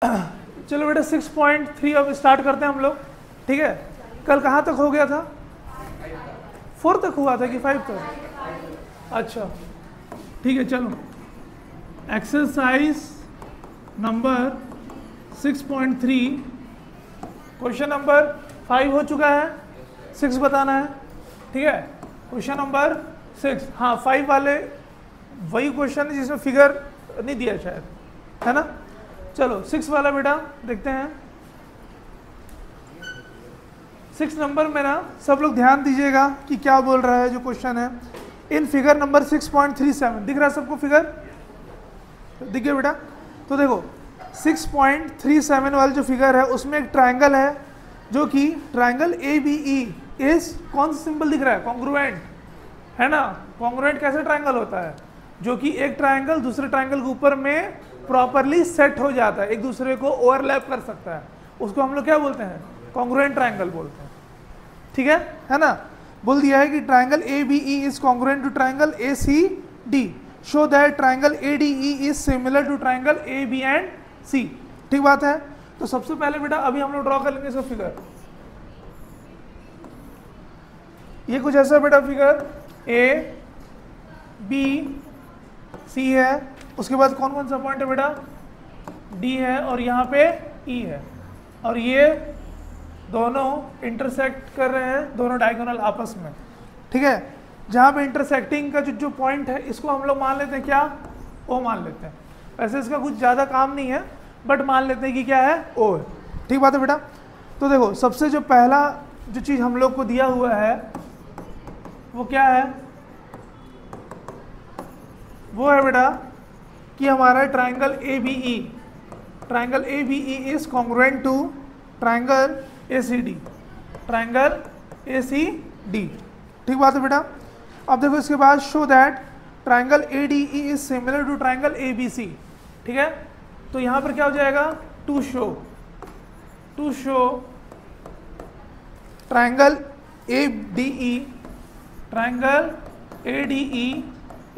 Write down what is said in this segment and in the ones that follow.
चलो बेटा 6.3 अब स्टार्ट करते हैं हम लोग, ठीक है। कल कहाँ तक हो गया था? 4 तक हुआ था कि 5 तक? अच्छा ठीक है, चलो एक्सरसाइज नंबर 6.3 क्वेश्चन नंबर 5 हो चुका है, 6 बताना है, ठीक है। क्वेश्चन नंबर 6, हाँ 5 वाले वही क्वेश्चन है जिसमें फिगर नहीं दिया शायद, है ना। चलो 6 वाला बेटा देखते हैं। 6 नंबर में ना सब लोग ध्यान दीजिएगा कि क्या बोल रहा है जो क्वेश्चन है। इन फिगर नंबर 6.37 दिख रहा है सबको फिगर? दिख गया बेटा? तो देखो 6.37 वाली जो फिगर है उसमें एक ट्रायंगल है जो कि ट्रायंगल ABE इस कौन सा सिंबल दिख रहा है? कॉन्ग्रुएंट, है ना। कॉन्ग्रुएंट कैसे ट्रायंगल होता है? जो कि एक ट्रायंगल दूसरे ट्रायंगल के ऊपर में प्रॉपरली सेट हो जाता है, एक दूसरे को ओवरलैप कर सकता है, उसको हम लोग क्या बोलते हैं? कॉन्ग्रुएंट ट्रायंगल बोलते हैं, ठीक है ना। बोल दिया है कि triangle ABE is congruent to triangle ACD, show that triangle ADE is similar to triangle AB and C, ठीक बात है। तो सबसे पहले बेटा अभी हम लोग ड्रॉ कर लेंगे इसका फिगर। ये कुछ ऐसा बेटा फिगर ABC है, उसके बाद कौन कौन सा पॉइंट है बेटा? D है और यहाँ पे E है, और ये दोनों इंटरसेक्ट कर रहे हैं, दोनों डायगोनल आपस में, ठीक है। जहाँ पे इंटरसेक्टिंग का जो पॉइंट है इसको हम लोग मान लेते हैं क्या? O मान लेते हैं। वैसे इसका कुछ ज़्यादा काम नहीं है, बट मान लेते हैं कि क्या है? O है, ठीक बात है बेटा। तो देखो सबसे जो पहला जो चीज़ हम लोग को दिया हुआ है वो क्या है? वो है बेटा कि हमारा triangle ABE, triangle ABE is congruent to triangle ACD, triangle ACD, ठीक बात है बेटा। अब देखो इसके बाद show that triangle ADE is similar to triangle ABC, ठीक है। तो यहाँ पर क्या हो जाएगा? To show triangle ADE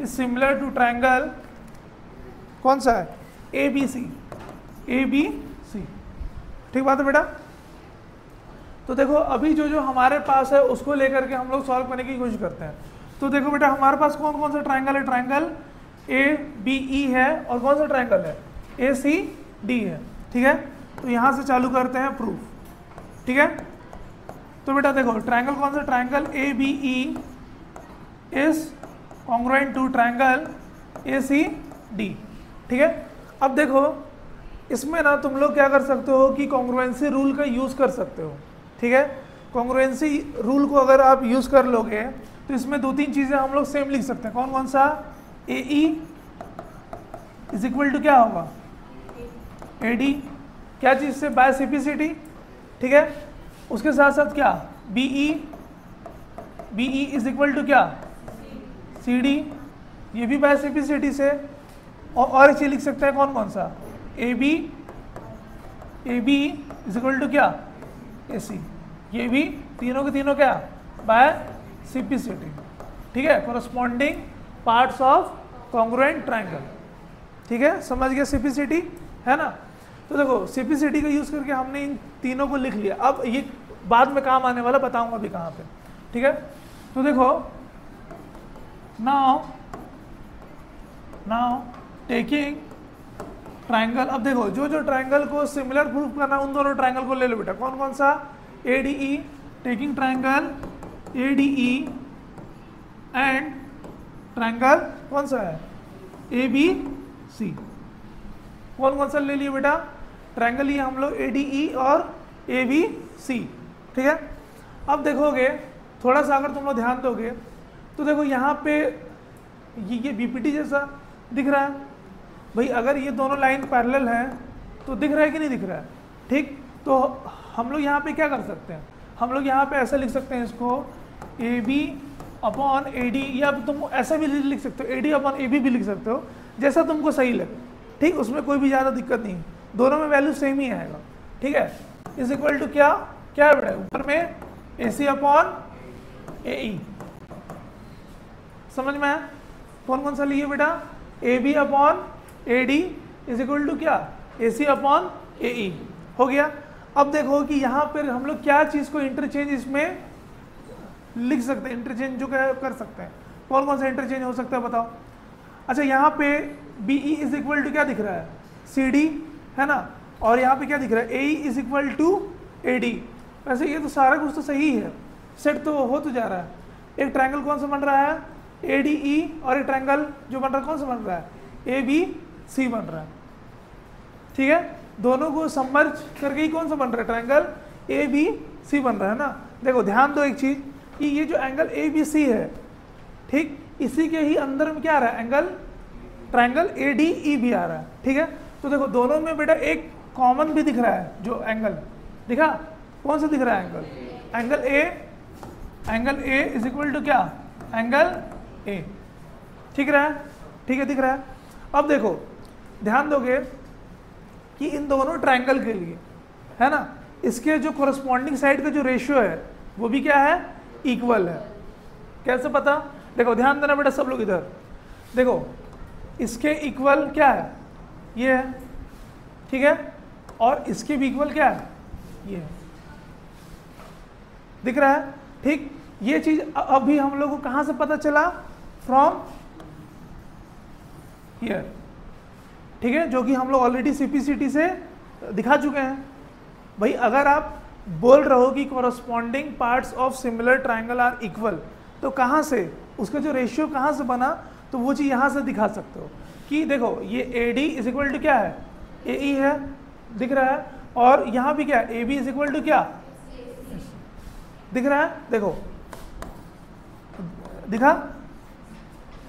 is similar to triangle कौन सा है? ABC, ठीक बात है बेटा। तो देखो अभी जो हमारे पास है उसको लेकर के हम लोग सॉल्व करने की कोशिश करते हैं। तो देखो बेटा हमारे पास कौन कौन सा ट्रायंगल है? ट्रायंगल ABE है, और कौन सा ट्रायंगल है? ACD है, ठीक है। तो यहाँ से चालू करते हैं प्रूफ, ठीक है। तो बेटा देखो ट्रायंगल कौन सा? Triangle ABE is congruent to triangle ACD, ठीक है। अब देखो इसमें ना तुम लोग क्या कर सकते हो कि कॉन्ग्रुएंसी रूल का यूज़ कर सकते हो, ठीक है। कॉन्ग्रुएंसी रूल को अगर आप यूज़ कर लोगे तो इसमें 2-3 चीज़ें हम लोग सेम लिख सकते हैं। कौन कौन सा? AE इज इक्वल टू क्या होगा? AD, क्या चीज़ से? बाय CPCT, ठीक है। उसके साथ साथ क्या? BE इज इक्वल टू क्या? CD, ये भी बाय CPCT से। और इसे लिख सकते हैं कौन कौन सा? AB इज इक्वल टू क्या? AC, ये भी तीनों के तीनों क्या? बाय CPCT, ठीक है। Corresponding parts of congruent triangle, ठीक है, समझ गया? CPCT है ना। तो देखो CPCT का यूज़ करके हमने इन तीनों को लिख लिया। अब ये बाद में काम आने वाला, बताऊंगा अभी कहाँ पे, ठीक है। तो देखो नाउ टेकिंग ट्रायंगल, अब देखो जो ट्रायंगल को सिमिलर प्रूफ करना उन दोनों ट्रायंगल को ले लो बेटा। कौन कौन सा? ADE, taking triangle ADE and triangle कौन सा है? ABC, कौन कौन सा ले लिए बेटा? ट्रायंगल लिए हम लोग ADE और ABC, ठीक है। अब देखोगे थोड़ा सा अगर तुम लोग ध्यान दोगे तो देखो यहाँ पे ये BPT जैसा दिख रहा है भाई। अगर ये दोनों लाइन पैरेलल हैं तो दिख रहा है कि नहीं दिख रहा है? ठीक, तो हम लोग यहाँ पे क्या कर सकते हैं? हम लोग यहाँ पे ऐसा लिख सकते हैं इसको AB अपॉन AD, या तुम ऐसा भी लिख सकते हो AD अपॉन AB भी लिख सकते हो, जैसा तुमको सही लगे, ठीक। उसमें कोई भी ज़्यादा दिक्कत नहीं, दोनों में वैल्यू सेम ही आएगा, ठीक है। इज इक्वल टू क्या है बेटा? ऊपर में AC अपॉन AE, समझ में आया? कौन कौन सा लिए बेटा? AB upon AD is equal to क्या? AC अपॉन AE हो गया। अब देखो कि यहाँ पर हम लोग क्या चीज़ को इंटरचेंज इसमें लिख सकते हैं, इंटरचेंज जो कर सकते हैं, कौन कौन सा इंटरचेंज हो सकता है बताओ। अच्छा यहाँ पे BE इज इक्वल टू क्या दिख रहा है, CD है ना, और यहाँ पे क्या दिख रहा है, AE is equal to AD। वैसे ये तो सारा कुछ तो सही है, सेट तो हो तो जा रहा है। एक ट्रायंगल कौन सा बन रहा है, ADE, और एक ट्रायंगल जो बन रहा है कौन सा बन रहा है, ABC बन रहा है। ठीक है, दोनों को सबमर्ज करके ही कौन सा बन रहा है, ट्रायंगल ABC बन रहा है ना। देखो ध्यान दो एक चीज कि ये जो एंगल ABC है, ठीक, इसी के ही अंदर में क्या आ रहा है, एंगल ट्रायंगल ADE भी आ रहा है। ठीक है, तो देखो दोनों में बेटा एक कॉमन भी दिख रहा है, जो एंगल दिखा, कौन सा दिख रहा है, angle A is equal to क्या, एंगल A। ठीक रहा है, ठीक है, दिख रहा है। अब देखो ध्यान दोगे कि इन दोनों ट्रायंगल के लिए है ना, इसके जो कोरस्पॉन्डिंग साइड का जो रेशियो है वो भी क्या है, इक्वल है। कैसे पता, देखो ध्यान देना बेटा सब लोग, इधर देखो इसके इक्वल क्या है, ये है, ठीक है, और इसके भी इक्वल क्या है, ये है, दिख रहा है। ठीक, ये चीज अभी हम लोग को कहां से पता चला, फ्रॉम हियर, ठीक है, जो कि हम लोग ऑलरेडी CPCT से दिखा चुके हैं। भाई अगर आप बोल रहे हो कि corresponding parts of similar triangle are equal, तो कहाँ से, उसका जो रेशियो कहाँ से बना, तो वो चीज़ यहाँ से दिखा सकते हो कि देखो ये AD इज इक्वल टू क्या है, AE है, दिख रहा है, और यहाँ भी क्या है, AB इज इक्वल टू क्या, दिख रहा है, देखो दिखा।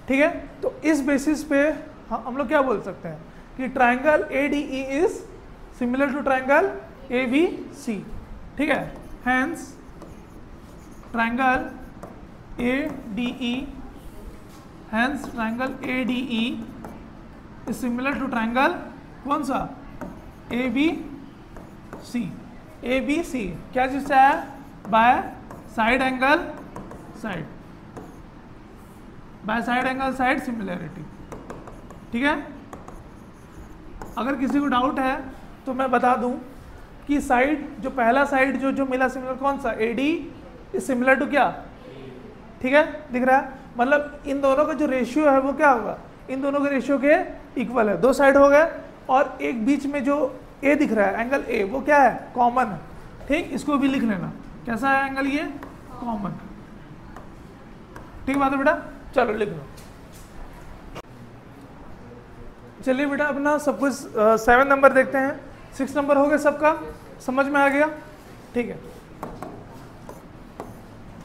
ठीक है, तो इस बेसिस पे हम लोग क्या बोल सकते हैं कि triangle ADE is similar to triangle ABC। ठीक है, hence triangle ADE, hence triangle ADE is similar to triangle कौन सा, ABC। ABC क्या चीज से है, by side angle side, by side angle side similarity. ठीक है, अगर किसी को डाउट है तो मैं बता दूं कि साइड, जो पहला साइड जो मिला सिमिलर कौन सा, AD इज सिमिलर टू क्या, ठीक है, दिख रहा है, मतलब इन दोनों का जो रेशियो है वो क्या होगा, इन दोनों के रेशियो के इक्वल है, दो साइड हो गए, और एक बीच में जो A दिख रहा है, एंगल A, वो क्या है, कॉमन है। ठीक, इसको भी लिख लेना, कैसा है एंगल, ये कॉमन। ठीक बात है बेटा, चलो लिख लो। चलिए बेटा अपना सब कुछ 7 नंबर देखते हैं, 6 नंबर हो गया, सबका समझ में आ गया। ठीक है,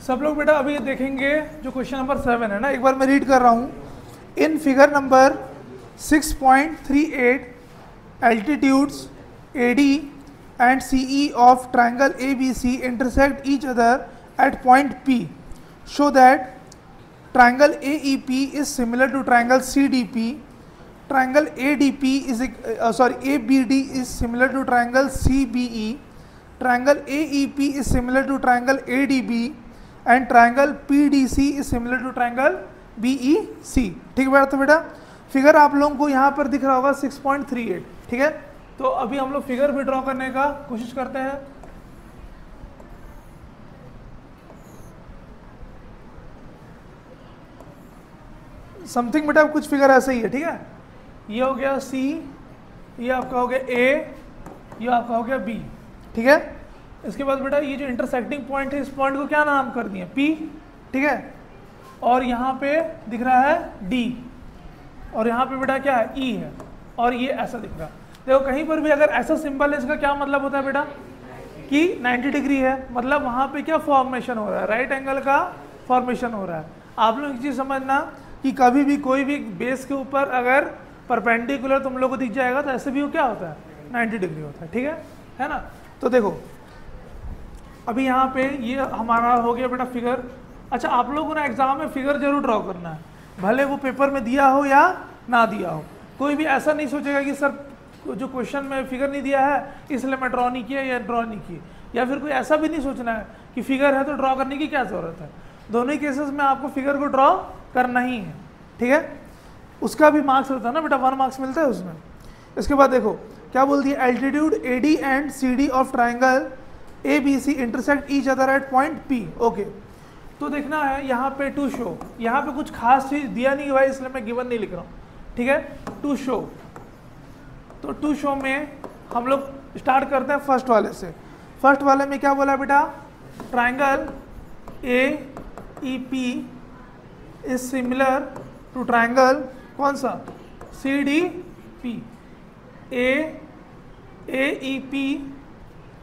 सब लोग बेटा अभी देखेंगे जो क्वेश्चन नंबर 7 है ना, एक बार मैं रीड कर रहा हूँ। इन figure number 6.38 altitudes AD and CE of triangle ABC intersect each other at point P. Show that triangle AEP is similar to triangle CDP. Triangle ADP is ABD is similar to triangle CBE. Triangle AEP is similar to triangle ADB, and triangle PDC is similar to triangle BEC. ठीक है तो बेटा figure आप लोगों को यहाँ पर दिख रहा होगा 6.38। ठीक है, तो अभी हम लोग फिगर भी ड्रॉ करने का कोशिश करते हैं। समथिंग बेटा कुछ फिगर ऐसे ही है। ठीक है, ये हो गया C, ये आपका हो गया A, ये आपका हो गया B। ठीक है, इसके बाद बेटा ये जो इंटरसेक्टिंग पॉइंट है, इस पॉइंट को क्या नाम कर दिए, P। ठीक है, और यहाँ पे दिख रहा है D, और यहाँ पे बेटा क्या है, E है, और ये ऐसा दिख रहा है। देखो कहीं पर भी अगर ऐसा सिंबल है, इसका क्या मतलब होता है बेटा कि 90 डिग्री है, मतलब वहाँ पे क्या फॉर्मेशन हो रहा है, राइट एंगल का फॉर्मेशन हो रहा है। आप लोग एक चीज़ समझना कि कभी भी कोई भी बेस के ऊपर अगर परपेंडिकुलर तुम लोग को दिख जाएगा तो ऐसे भी वो क्या होता है, 90 डिग्री होता है। ठीक है ना। तो देखो अभी यहाँ पे ये हमारा हो गया बेटा फिगर। अच्छा, आप लोगों ने एग्जाम में फिगर जरूर ड्रॉ करना है, भले वो पेपर में दिया हो या ना दिया हो। कोई भी ऐसा नहीं सोचेगा कि सर जो क्वेश्चन में फिगर नहीं दिया है इसलिए मैं ड्रॉ नहीं किया या ड्रॉ नहीं की, या फिर कोई ऐसा भी नहीं सोचना है कि फिगर है तो ड्रॉ करने की क्या ज़रूरत है। दोनों ही केसेस में आपको फिगर को ड्रॉ करना ही है। ठीक है, उसका भी मार्क्स रहता है ना बेटा, 1 मार्क्स मिलता है उसमें। इसके बाद देखो क्या बोलती है, altitude A D and C D of triangle A B C intersect each other at point P. Okay, तो देखना है यहाँ पे टू शो, यहाँ पे कुछ खास चीज दिया नहीं भाई, इसलिए मैं गिवन नहीं लिख रहा हूँ, ठीक है। टू शो, तो टू शो में हम लोग स्टार्ट करते हैं फर्स्ट वाले से। फर्स्ट वाले में क्या बोला बेटा, triangle A E P is similar to triangle कौन सा, C D P. A E P,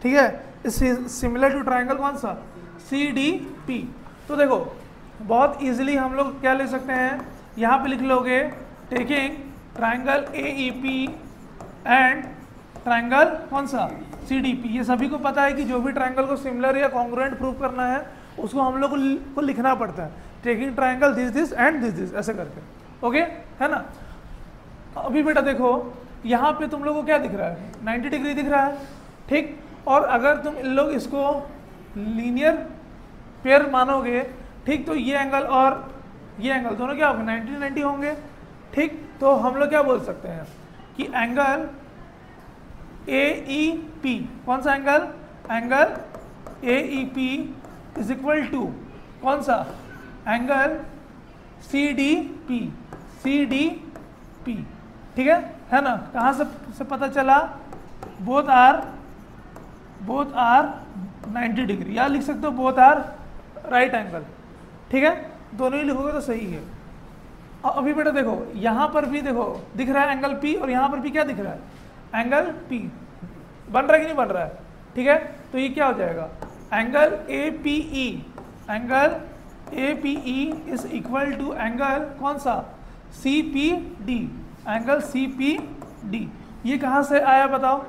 ठीक है, इज सिमिलर टू ट्राइंगल कौन सा, सी डी पी। तो देखो बहुत इजीली हम लोग क्या ले सकते हैं, यहाँ पे लिख लोगे taking triangle A E P and triangle कौन सा, सी डी पी। ये सभी को पता है कि जो भी ट्राइंगल को सिमिलर या कॉन्ग्रुएंट प्रूव करना है उसको हम लोग को लिखना पड़ता है, taking triangle this this and this this, ऐसे करके, ओके, है ना। अभी बेटा देखो यहाँ पे तुम लोग को क्या दिख रहा है, 90 डिग्री दिख रहा है, ठीक। और अगर तुम इन लोग इसको लीनियर पेयर मानोगे, ठीक, तो ये एंगल और ये एंगल दोनों क्या होंगे, 90 होंगे, ठीक। तो हम लोग क्या बोल सकते हैं कि एंगल ए ई पी, कौन सा angle, angle A E P is equal to कौन सा, एंगल सी डी पी, ठीक है ना। कहाँ से पता चला, बोथ आर 90 डिग्री, या लिख सकते हो बोथ आर राइट एंगल, ठीक है, दोनों ही लिखोगे तो सही है। और अभी बेटा देखो यहाँ पर भी देखो दिख रहा है एंगल P, और यहाँ पर भी क्या दिख रहा है, एंगल P। बन रहा है कि नहीं बन रहा है, ठीक है। तो ये क्या हो जाएगा, angle APE, angle APE is equal to angle कौन सा, CPD, एंगल CPD। ये कहाँ से आया बताओ,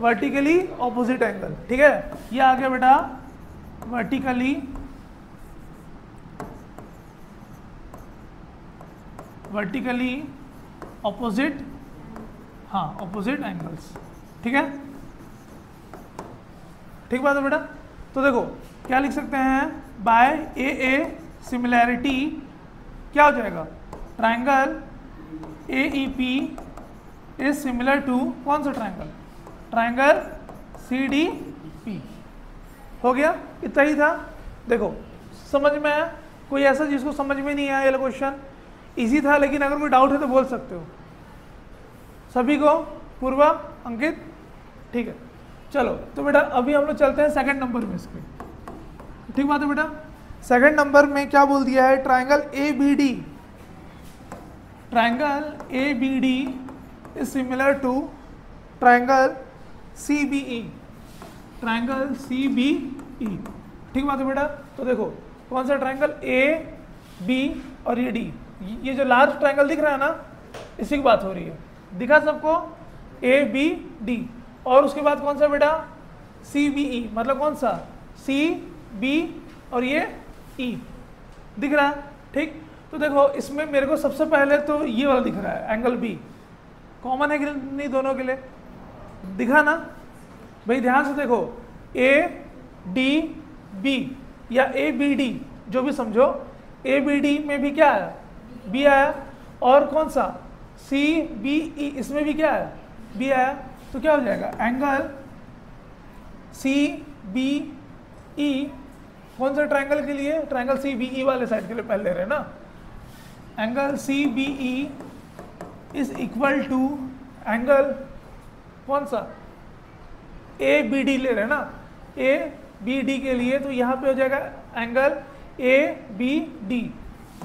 वर्टिकली ऑपोजिट एंगल, ठीक है। ये आ गया बेटा वर्टिकली ऑपोजिट, हाँ ऑपोजिट एंगल्स, ठीक है, ठीक बात है बेटा। तो देखो क्या लिख सकते हैं, बाय ए सिमिलैरिटी क्या हो जाएगा, triangle A E P is similar to कौन सा triangle, triangle C D P. हो गया, इतना ही था। देखो समझ में आया, कोई ऐसा जिसको समझ में नहीं आया, ये क्वेश्चन इजी था, लेकिन अगर कोई डाउट है तो बोल सकते हो। सभी को, पूर्वा, अंकित, ठीक है। चलो तो बेटा अभी हम लोग चलते हैं सेकंड नंबर में इसके, ठीक बात है बेटा। सेकंड नंबर में क्या बोल दिया है, triangle A B D, triangle A B D is similar to triangle C B E, triangle C B E, ठीक बात है बेटा। तो देखो कौन सा ट्राइंगल, ए बी और ये डी, ये जो लार्ज ट्राइंगल दिख रहा है ना, इसी की बात हो रही है, दिखा सबको, ए बी डी। और उसके बाद कौन सा बेटा, सी बी ई, मतलब कौन सा, सी बी और ये ई, दिख रहा है, ठीक। तो देखो इसमें मेरे को सबसे पहले तो ये वाला दिख रहा है, एंगल बी, कॉमन है कि नहीं दोनों के लिए, दिखा ना भाई, ध्यान से देखो, ए डी बी या ए बी डी, जो भी समझो, ए बी डी में भी क्या आया, बी आया, और कौन सा, सी बी ई, इसमें भी क्या आया, बी आया। तो क्या हो जाएगा, एंगल सी बी ई, कौन सा ट्राइंगल के लिए, ट्राइंगल सी बी ई वाले साइड के लिए पहले ले रहे हैं ना, angle C B E is equal to angle कौन सा, ए बी डी ले रहे हैं ना, ए बी डी के लिए, तो यहाँ पे हो जाएगा angle A B D,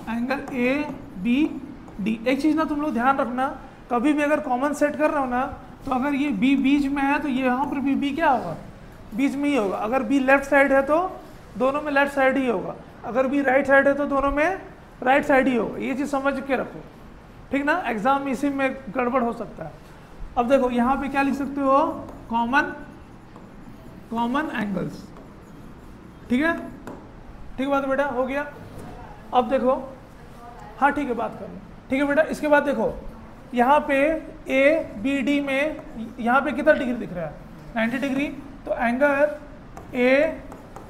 angle A B D. एक चीज़ ना तुम लोग ध्यान रखना, कभी भी अगर कॉमन सेट कर रहे हो ना, तो अगर ये बी बीच में है तो ये यहाँ पर भी बी क्या होगा, बीच में ही होगा। अगर बी लेफ्ट साइड है तो दोनों में लेफ्ट साइड ही होगा, अगर बी राइट साइड है तो दोनों में राइट साइड ही होगा। ये चीज़ समझ के रखो, ठीक ना, एग्जाम में इसी में गड़बड़ हो सकता है। अब देखो यहाँ पे क्या लिख सकते हो, कॉमन एंगल्स, ठीक है, ठीक बात है बेटा, हो गया। अब देखो, हाँ ठीक है, बात कर लो, ठीक है बेटा। इसके बाद देखो यहाँ पे ए बी डी में यहाँ पे कितना डिग्री दिख रहा है, 90 डिग्री। तो angle A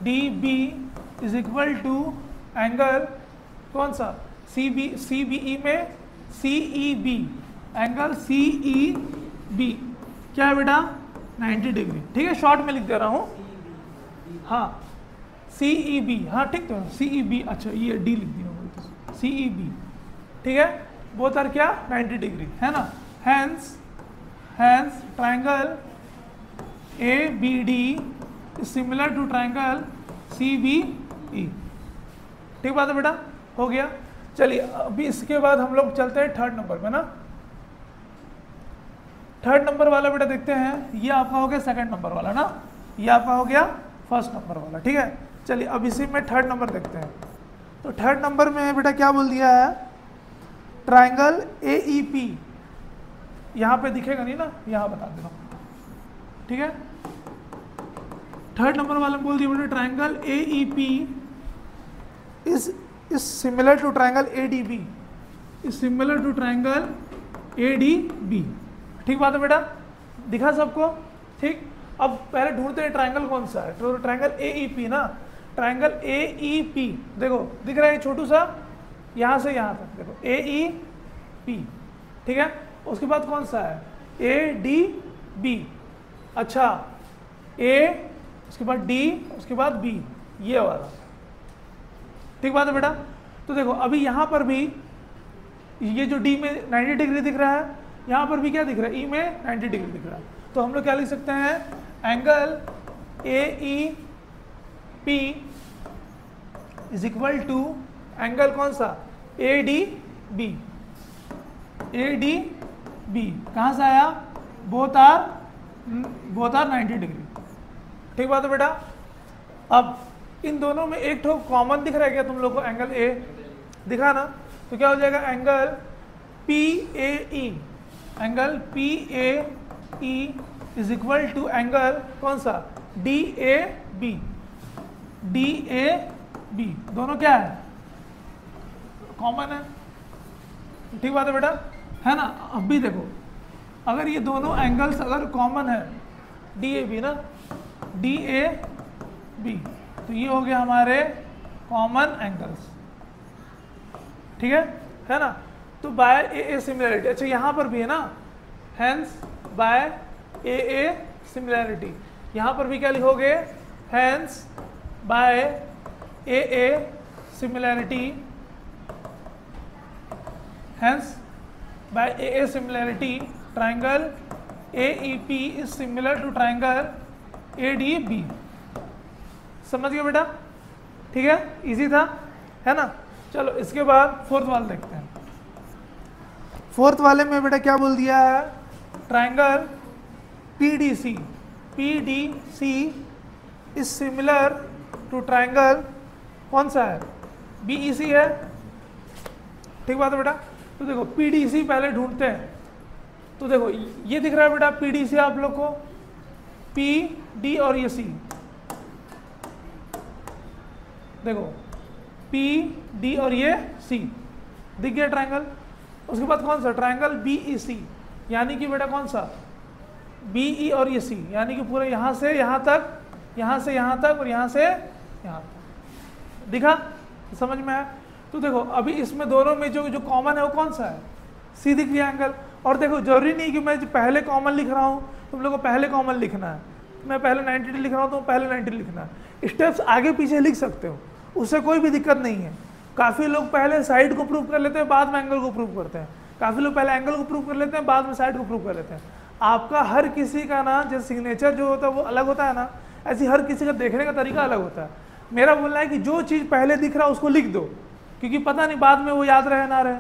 D B is equal to angle कौन सा, सी बी ई में C E B, angle C E B, क्या है बेटा 90 डिग्री। ठीक है, शॉर्ट में लिख दे रहा हूँ। हाँ CEB, हाँ ठीक तो CEB, अच्छा ये D लिख दिया CEB। ठीक है, बोथ आर क्या 90 डिग्री है ना। Hence triangle ABD is similar to triangle CBE। ठीक बात है बेटा, हो गया। चलिए अभी इसके बाद हम लोग चलते हैं थर्ड नंबर पे ना। थर्ड नंबर वाला बेटा देखते हैं, ये आपका हो गया सेकंड नंबर वाला ना, ये आपका हो गया फर्स्ट नंबर वाला। ठीक है, चलिए अब इसी में थर्ड नंबर देखते हैं। तो थर्ड नंबर में बेटा क्या बोल दिया है, ट्राइंगल AEP, यहाँ पे दिखेगा नहीं ना, यहाँ बता दे रहा हूँ। ठीक है, थर्ड नंबर वाले में बोल दिया बेटा triangle AEP is similar to triangle ADB, is similar to triangle ADB। ठीक बात है बेटा, दिखा सबको। ठीक, अब पहले ढूंढते हैं ट्राइंगल कौन सा है। तो ट्राइंगल AEP ना, ट्राइंगल AEP देखो दिख रहा है छोटू सा, यहाँ से यहाँ तक देखो AEP। ठीक है, उसके बाद कौन सा है ADB, अच्छा A, उसके बाद D, उसके बाद B, ये वाला। ठीक बात है बेटा। तो देखो अभी यहाँ पर भी ये जो D में 90 डिग्री दिख रहा है, यहाँ पर भी क्या दिख रहा है E में 90 डिग्री दिख रहा है। तो हम लोग क्या लिख सकते हैं, angle AEP is equal to angle कौन सा ADB। ADB कहाँ से आया, बोथ आर 90 डिग्री। ठीक बात है बेटा। अब इन दोनों में एक ठो कॉमन दिख रहा है क्या तुम लोग को, एंगल A दिखा ना, तो क्या हो जाएगा angle PAE, angle PAE is equal to angle कौन सा DAB। DAB दोनों क्या है, कॉमन है। ठीक बात है बेटा, है ना। अब भी देखो अगर ये दोनों एंगल्स अगर कॉमन है DAB ना, DAB, तो ये हो गया हमारे कॉमन एंगल्स। ठीक है ना। तो बाय AA सिमिलरिटी, अच्छा यहाँ पर भी है ना, हैंस बाय AA सिमिलरिटी, यहाँ पर भी क्या लिखोगे, hence by AA similarity, hence by AA similarity triangle AEP is similar to triangle ADB। समझ गए बेटा, ठीक है, इजी था, है ना। चलो इसके बाद फोर्थ वाला देखते हैं। फोर्थ वाले में बेटा क्या बोल दिया है, triangle PDC is similar to triangle कौन सा है BEC है। ठीक बात है बेटा। तो देखो PDC पहले ढूंढते हैं। तो देखो ये दिख रहा है बेटा PDC आप लोग को, PD और ये C, देखो PD और ये C दिख गया ट्राइंगल। उसके बाद कौन सा ट्राइंगल BEC, यानी कि बेटा कौन सा BE और ये C, यानी कि पूरे यहाँ से यहाँ तक, यहाँ से यहाँ तक और यहाँ से यहाँ तक दिखा, समझ में आया। तो देखो अभी इसमें दोनों में जो कॉमन है वो कौन सा है, C दिख गया एंगल। और देखो जरूरी नहीं कि मैं पहले कॉमन लिख रहा हूँ, तुम लोग को पहले कॉमन लिखना है। मैं पहले 90 लिख रहा हूँ तो पहले 90 लिखना है। स्टेप्स आगे पीछे लिख सकते हो, उससे कोई भी दिक्कत नहीं है। काफ़ी लोग पहले साइड को प्रूव कर लेते हैं, बाद में एंगल को प्रूव करते हैं। काफ़ी लोग पहले एंगल को प्रूव कर लेते हैं, बाद में साइड को प्रूव कर लेते हैं। आपका हर किसी का ना जैसे सिग्नेचर जो होता है वो अलग होता है ना, ऐसी हर किसी का देखने का तरीका अलग होता है। मेरा बोलना है कि जो चीज़ पहले दिख रहा है उसको लिख दो, क्योंकि पता नहीं बाद में वो याद रहे ना रहे।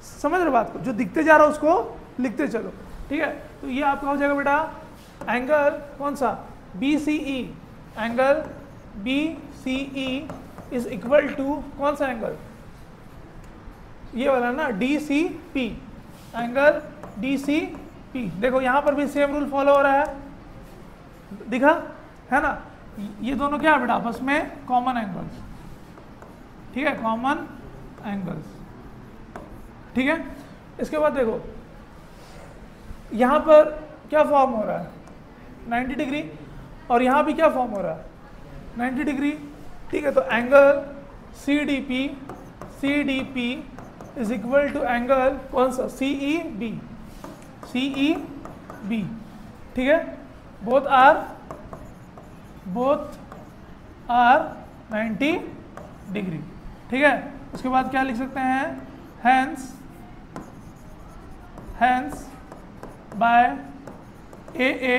समझ रहे बात को, जो दिखते जा रहा है उसको लिखते चलो। ठीक है, तो ये आपका हो जाएगा बेटा एंगल कौन सा BCE, angle BCE is equal to कौन सा एंगल, ये वाला ना DCP, एंगल DCP। देखो यहाँ पर भी सेम रूल फॉलो हो रहा है, दिखा है ना। ये दोनों क्या है बेटा आपस में कॉमन एंगल्स। ठीक है, कॉमन एंगल्स। ठीक है, इसके बाद देखो यहाँ पर क्या फॉर्म हो रहा है 90 डिग्री, और यहाँ भी क्या फॉर्म हो रहा है 90 डिग्री। ठीक है, तो angle CDP is equal to angle कौन सा CEB बी, ठीक है, बोथ आर 90 डिग्री, ठीक है। उसके बाद क्या लिख सकते हैं, hence by a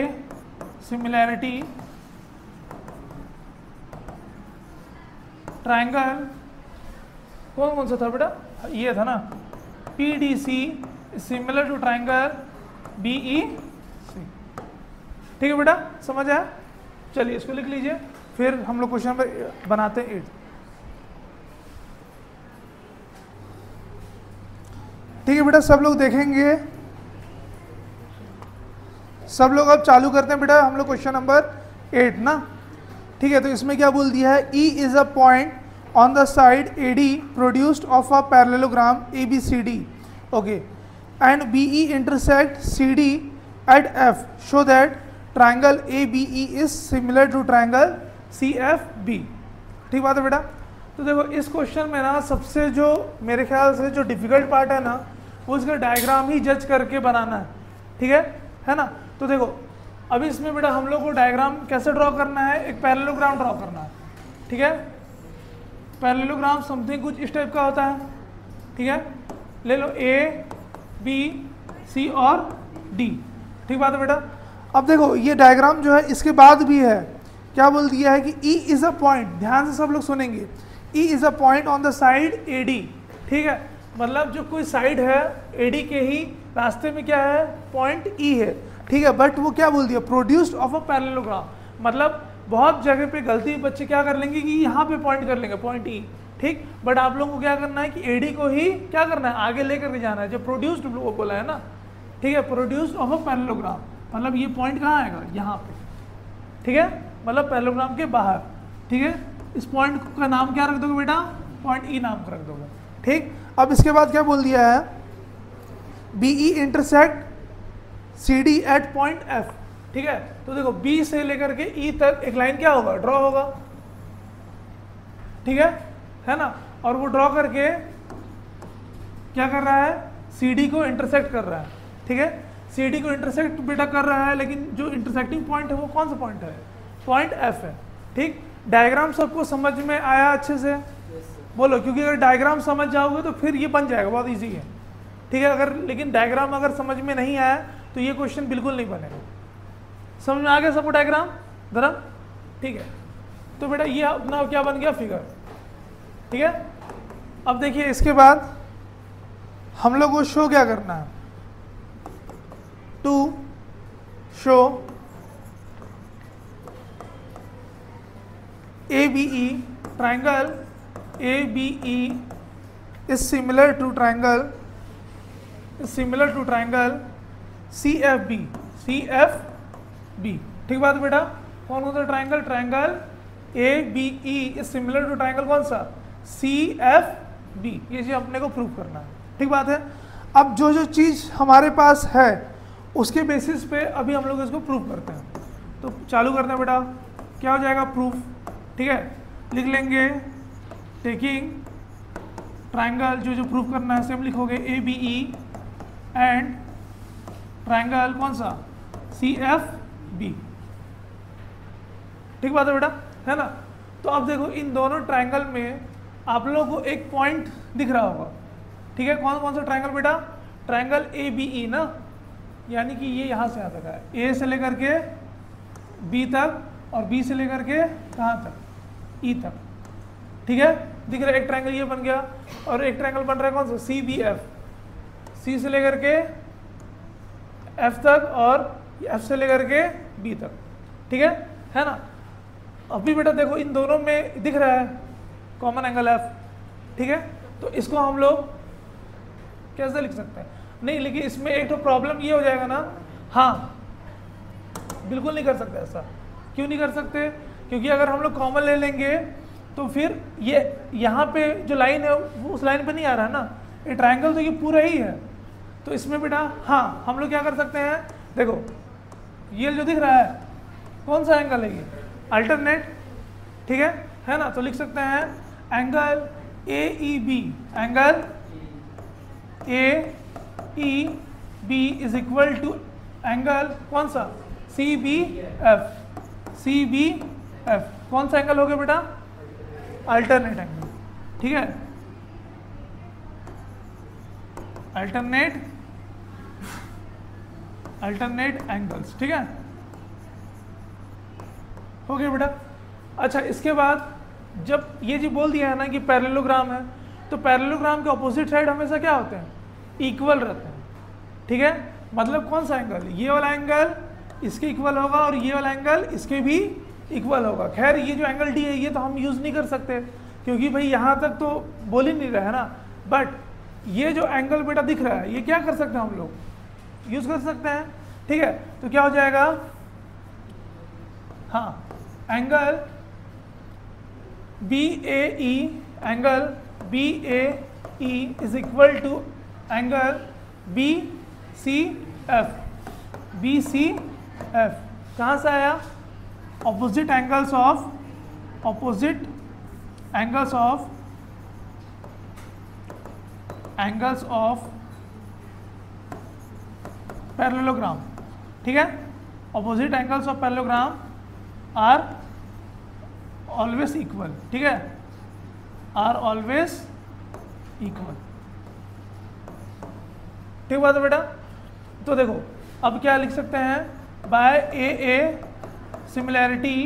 similarity triangle, कौन सा था बेटा, ये था ना, PDC similar to triangle BEC, ठीक है बेटा, समझ आया। चलिए इसको लिख लीजिए, फिर हम लोग क्वेश्चन नंबर बनाते हैं 8। ठीक है बेटा, सब लोग देखेंगे, सब लोग अब चालू करते हैं बेटा हम लोग क्वेश्चन नंबर 8 ना, ठीक है। तो इसमें क्या बोल दिया है, E is a point on the side AD produced of a parallelogram ABCD, okay, and BE intersect CD at F, show that triangle ABE is similar to triangle CFB, ठीक बात है बेटा। तो देखो इस क्वेश्चन में ना सबसे जो मेरे ख्याल से जो डिफिकल्ट पार्ट है ना, वो इसका डायग्राम ही जज करके बनाना है, ठीक है ना। तो देखो अभी इसमें बेटा हम लोग को डायग्राम कैसे ड्रॉ करना है, एक पैरेललोग्राम ड्रॉ करना है, ठीक है। पैरेललोग्राम समथिंग कुछ इस टाइप का होता है, ठीक है, ले लो A B C और D, ठीक बात है बेटा। अब देखो ये डायग्राम जो है इसके बाद भी है, क्या बोल दिया है कि E इज अ पॉइंट, ध्यान से सब लोग सुनेंगे, E is a point on the side AD, ठीक है, मतलब जो कोई साइड है AD के ही रास्ते में क्या है, पॉइंट E है, ठीक है। बट वो क्या बोल दिया, प्रोड्यूस्ड ऑफ अ पैरेललोग्राम, मतलब बहुत जगह पे गलती बच्चे क्या कर लेंगे कि यहाँ पे पॉइंट कर लेंगे, पॉइंट E, ठीक। बट आप लोगों को क्या करना है कि AD को ही क्या करना है, आगे लेकर के जाना है, जो प्रोड्यूस्ड वो बोला है ना, ठीक है, प्रोड्यूस्ड ऑफ अ पैरेललोग्राम, मतलब ये पॉइंट कहाँ आएगा, यहाँ पे, ठीक है, मतलब पैरेललोग्राम के बाहर, ठीक है। इस पॉइंट का नाम क्या रख दोगे बेटा, पॉइंट E नाम का रख दोगे, ठीक। अब इसके बाद क्या बोल दिया है, BE intersect CD at point F, ठीक है। तो देखो B से लेकर के E तक एक लाइन क्या होगा, ड्रॉ होगा, ठीक है ना। और वो ड्रॉ करके क्या कर रहा है, CD को इंटरसेक्ट कर रहा है, ठीक है। CD को इंटरसेक्ट बेटा कर रहा है, लेकिन जो इंटरसेक्टिंग पॉइंट है वो कौन सा पॉइंट है, पॉइंट F है, ठीक। डायग्राम सबको समझ में आया अच्छे से, बोलो, क्योंकि अगर डायग्राम समझ जाओगे तो फिर ये बन जाएगा, बहुत ईजी है, ठीक है। अगर लेकिन डायग्राम अगर समझ में नहीं आया तो ये क्वेश्चन बिल्कुल नहीं बनेगा। समझ में आ गया सबको डायग्राम जरा, ठीक है। तो बेटा ये अपना क्या बन गया, फिगर, ठीक है। अब देखिए इसके बाद हम लोग को शो क्या करना है, to show ABE triangle ABE is similar to triangle CFB, ठीक बात है बेटा। कौन सा triangle, triangle ABE is similar to triangle कौन सा, CFB, ये चीज अपने को प्रूव करना है, ठीक बात है। अब जो जो चीज हमारे पास है उसके बेसिस पे अभी हम लोग इसको प्रूव करते हैं। तो चालू करते हैं बेटा, क्या हो जाएगा, प्रूफ, ठीक है। लिख लेंगे टेकिंग ट्राइंगल, जो जो प्रूफ करना है सेम लिखोगे, ABE एंड ट्राइंगल कौन सा, CFB, ठीक बात है बेटा, है ना। तो अब देखो इन दोनों ट्राइंगल में आप लोगों को एक पॉइंट दिख रहा होगा, ठीक है। कौन कौन सा ट्राइंगल बेटा, ट्राइंगल ABE ना, यानी कि ये यहाँ से यहाँ तक है, A से लेकर के B तक और B से लेकर के कहाँ तक, E तक, ठीक है, दिख रहा है। एक ट्राइंगल ये बन गया और एक ट्राइंगल बन रहा है कौन सा, CBF, C से लेकर के F तक और F से लेकर के B तक, ठीक है ना। अभी बेटा देखो इन दोनों में दिख रहा है कॉमन एंगल F, ठीक है। तो इसको हम लोग कैसे लिख सकते हैं, नहीं, लेकिन इसमें एक तो प्रॉब्लम ये हो जाएगा ना, हाँ बिल्कुल नहीं कर सकते ऐसा। क्यों नहीं कर सकते, क्योंकि अगर हम लोग कॉमन ले लेंगे तो फिर ये यहाँ पे जो लाइन है वो उस लाइन पे नहीं आ रहा है ना, ये ट्राइंगल तो ये पूरा ही है। तो इसमें बेटा हाँ हम लोग क्या कर सकते हैं, देखो ये जो दिख रहा है कौन सा एंगल है, ये अल्टरनेट, ठीक है ना। तो लिख सकते हैं angle AEB, angle AEB is equal to angle कौन सा, C B F, C B F कौन सा एंगल हो गया बेटा, अल्टरनेट एंगल, ठीक है, अल्टरनेट एंगल्स, ठीक है, हो गया बेटा। अच्छा इसके बाद जब ये जी बोल दिया है ना कि पैरेललोग्राम है, तो पैरेललोग्राम के ऑपोजिट साइड हमेशा क्या होते हैं, इक्वल रहते हैं, ठीक है, मतलब कौन सा एंगल, ये वाला एंगल इसके इक्वल होगा और ये वाला एंगल इसके भी इक्वल होगा। खैर ये जो एंगल डी है ये तो हम यूज़ नहीं कर सकते क्योंकि भाई यहाँ तक तो बोल ही नहीं रहा है ना, बट ये जो एंगल बेटा दिख रहा है ये क्या कर सकते हैं, हम लोग यूज़ कर सकते हैं, ठीक है। तो क्या हो जाएगा, हाँ, angle B A E, angle B A E is equal to angle B C F, B C F कहाँ से आया, ऑपोजिट एंगल्स ऑफ पैरेललोग्राम, ठीक है, opposite angles of parallelogram are always equal, ठीक है, आर ऑलवेज इक्वल, ठीक बात है बेटा। तो देखो अब क्या लिख सकते हैं, by a similarity,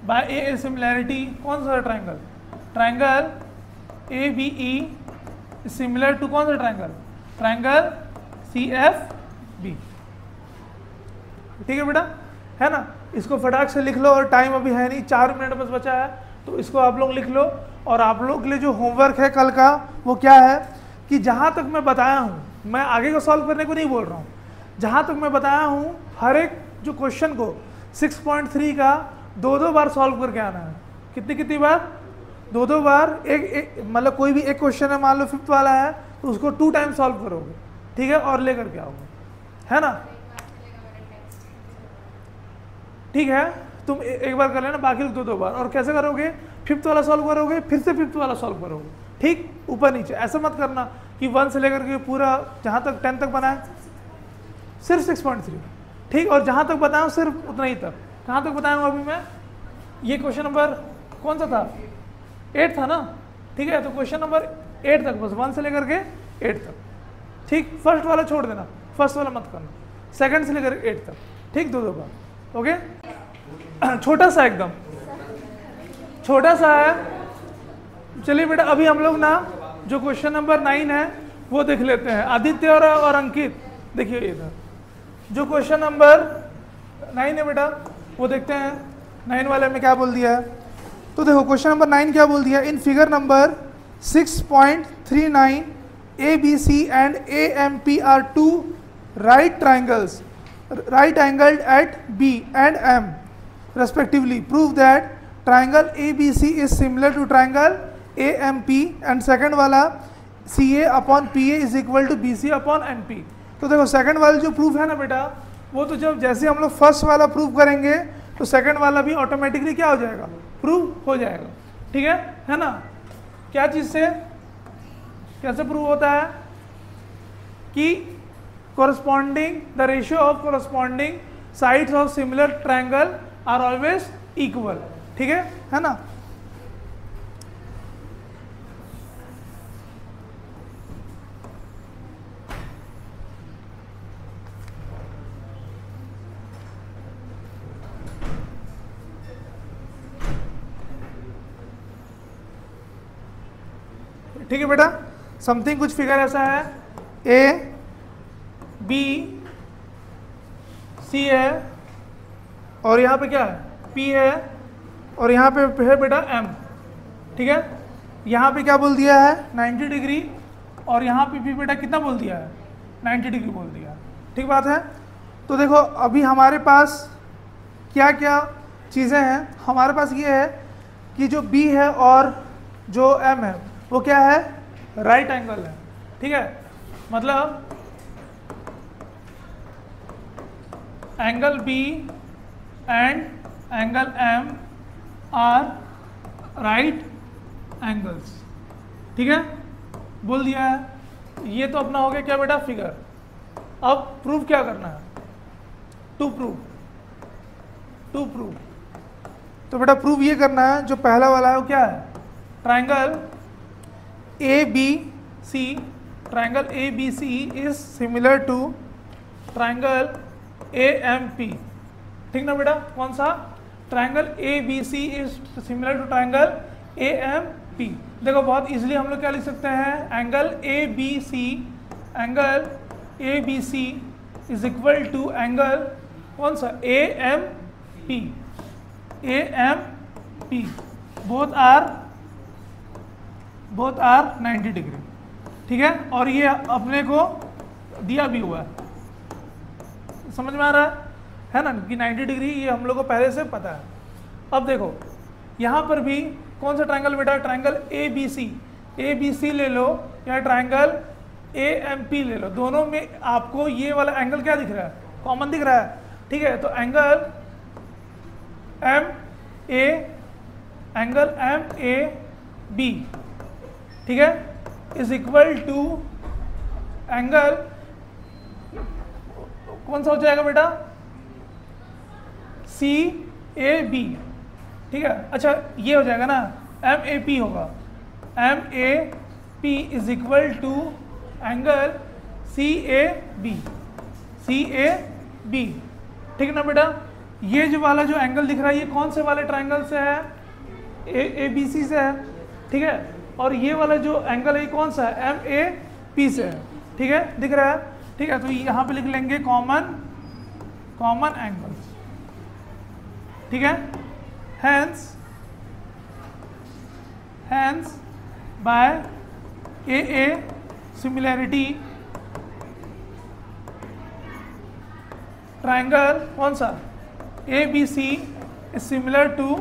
by a similarity कौन सा triangle, triangle A B E similar to कौन सा triangle, triangle C F B, ठीक है बेटा, है ना। इसको फटाक से लिख लो और टाइम अभी है नहीं, 4 मिनट बस बचा है, तो इसको आप लोग लिख लो। और आप लोग के लिए जो होमवर्क है कल का वो क्या है कि जहाँ तक मैं बताया हूँ, मैं आगे को सॉल्व करने को नहीं बोल रहा हूँ, जहाँ तक मैं बताया हूँ हर एक जो क्वेश्चन को 6.3 का 2-2 बार सॉल्व करके आना है। कितनी बार, 2-2 बार। एक मतलब कोई भी एक क्वेश्चन है, मान लो 5th वाला है तो उसको 2 टाइम सॉल्व करोगे, ठीक है, और लेकर के आओगे, है ना, ठीक है। तुम एक बार कर लेना, बाकी 2-2 बार। और कैसे करोगे, 5th वाला सॉल्व करोगे, फिर से 5th वाला सॉल्व करोगे, ठीक, ऊपर नीचे। ऐसा मत करना कि 1 से लेकर के पूरा जहाँ तक 10 तक बनाए सिर्फ 6.3, ठीक, और जहाँ तक बताया सिर्फ उतना ही तक। कहाँ तक बताया हूँ अभी मैं, ये क्वेश्चन नंबर कौन सा था, 8 था ना, ठीक है, तो क्वेश्चन नंबर 8 तक, बस 1 से लेकर के 8 तक, ठीक। फर्स्ट वाला छोड़ देना, फर्स्ट वाला मत करना, सेकंड से लेकर 8 तक, ठीक, 2-2 बार, ओके। छोटा सा, एकदम छोटा सा है। चलिए बेटा अभी हम लोग ना जो क्वेश्चन नंबर 9 है वो देख लेते हैं। आदित्य और अंकित देखिए इधर, जो क्वेश्चन नंबर 9 है बेटा वो देखते हैं। 9 वाले में क्या बोल दिया है, तो देखो क्वेश्चन नंबर 9 क्या बोल दिया, in figure number 6.39 ABC and AMP are 2 right triangles, right angled at B and M respectively. Prove that triangle ABC is similar to triangle AMP and second वाला CA upon PA is equal to BC upon NP। तो देखो second वाला जो proof है ना बेटा, वो तो जब जैसे हम लोग फर्स्ट वाला प्रूफ करेंगे तो सेकंड वाला भी ऑटोमेटिकली क्या हो जाएगा, प्रूफ हो जाएगा, ठीक है ना। क्या चीज़ से, कैसे प्रूव होता है कि corresponding the ratio of corresponding sides of similar triangle are always equal, ठीक है ना। ठीक है बेटा, समथिंग कुछ फिगर ऐसा है, ए बी सी है और यहाँ पे क्या है, पी है और यहाँ पे है बेटा एम, ठीक है। यहाँ पे क्या बोल दिया है, 90 डिग्री, और यहाँ पे भी बेटा कितना बोल दिया है, 90 डिग्री बोल दिया है, ठीक बात है। तो देखो अभी हमारे पास क्या क्या चीज़ें हैं, हमारे पास ये है कि जो बी है और जो एम है वो क्या है, राइट एंगल है, ठीक है। मतलब angle B and angle M are right angles, ठीक है, बोल दिया है। ये तो अपना हो गया क्या बेटा, फिगर, अब प्रूव क्या करना है, टू प्रूव तो बेटा प्रूव ये करना है, जो पहला वाला है वो क्या है, triangle A B C is similar to triangle A M P. ठीक ना बेटा, कौन सा, triangle A B C is similar to triangle A M P. देखो बहुत इजीली हम लोग क्या लिख सकते हैं, angle A B C is equal to angle कौन सा, A M P, both are 90 degree. ठीक है, और ये अपने को दिया भी हुआ है, समझ में आ रहा है ना कि 90 डिग्री, ये हम लोग को पहले से पता है। अब देखो यहाँ पर भी कौन सा ट्राइंगल बेटा, ट्राइंगल ए बी सी ले लो या ट्राइंगल ए एम पी ले लो, दोनों में आपको ये वाला एंगल क्या दिख रहा है, कॉमन दिख रहा है। ठीक है, तो एंगल एम ए बी, ठीक है, इज इक्वल टू एंगल कौन सा हो जाएगा बेटा, सी ए बी। ठीक है, अच्छा ये हो जाएगा ना, एम ए पी होगा, M A P is equal to angle C A B. ठीक है ना बेटा, ये जो वाला जो एंगल दिख रहा है ये कौन से वाले ट्राइंगल से है, ए बी सी से है। ठीक है, और ये वाला जो एंगल है कौन सा है, एम ए पी से है। ठीक है, दिख रहा है। ठीक है, तो यहाँ पे लिख लेंगे कॉमन एंगल्स। ठीक है, hence by a similarity triangle कौन सा, A B C is similar to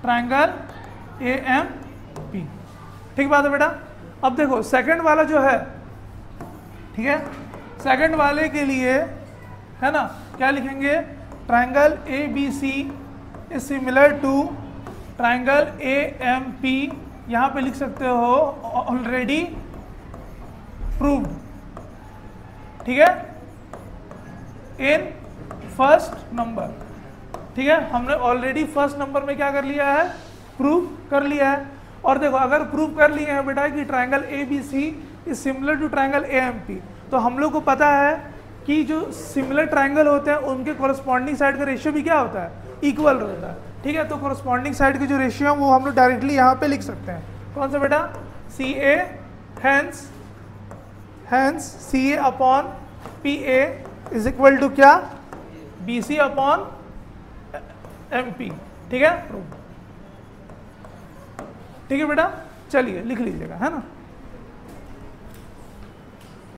triangle A M P. ठीक बात है बेटा। अब देखो सेकंड वाला जो है, ठीक है, सेकंड वाले के लिए है ना क्या लिखेंगे, triangle A B C is similar to triangle A M P. यहाँ पे लिख सकते हो ऑलरेडी प्रूव्ड। ठीक है, इन फर्स्ट नंबर। ठीक है, हमने ऑलरेडी फर्स्ट नंबर में क्या कर लिया है, प्रूव कर लिया है। और देखो अगर प्रूव कर लिए हैं बेटा कि triangle A B C is similar to triangle A M P, तो हम लोग को पता है कि जो सिमिलर ट्राइंगल होते हैं उनके कॉरस्पॉन्डिंग साइड का रेशियो भी क्या होता है, इक्वल होता है। ठीक है, तो कॉरस्पॉन्डिंग साइड के जो रेशियो है वो हम लोग डायरेक्टली यहाँ पे लिख सकते हैं। कौन सा बेटा, C A, hence C A upon P A is equal to क्या, B C upon M P. ठीक है, ठीक है बेटा, चलिए लिख लीजिएगा, है ना।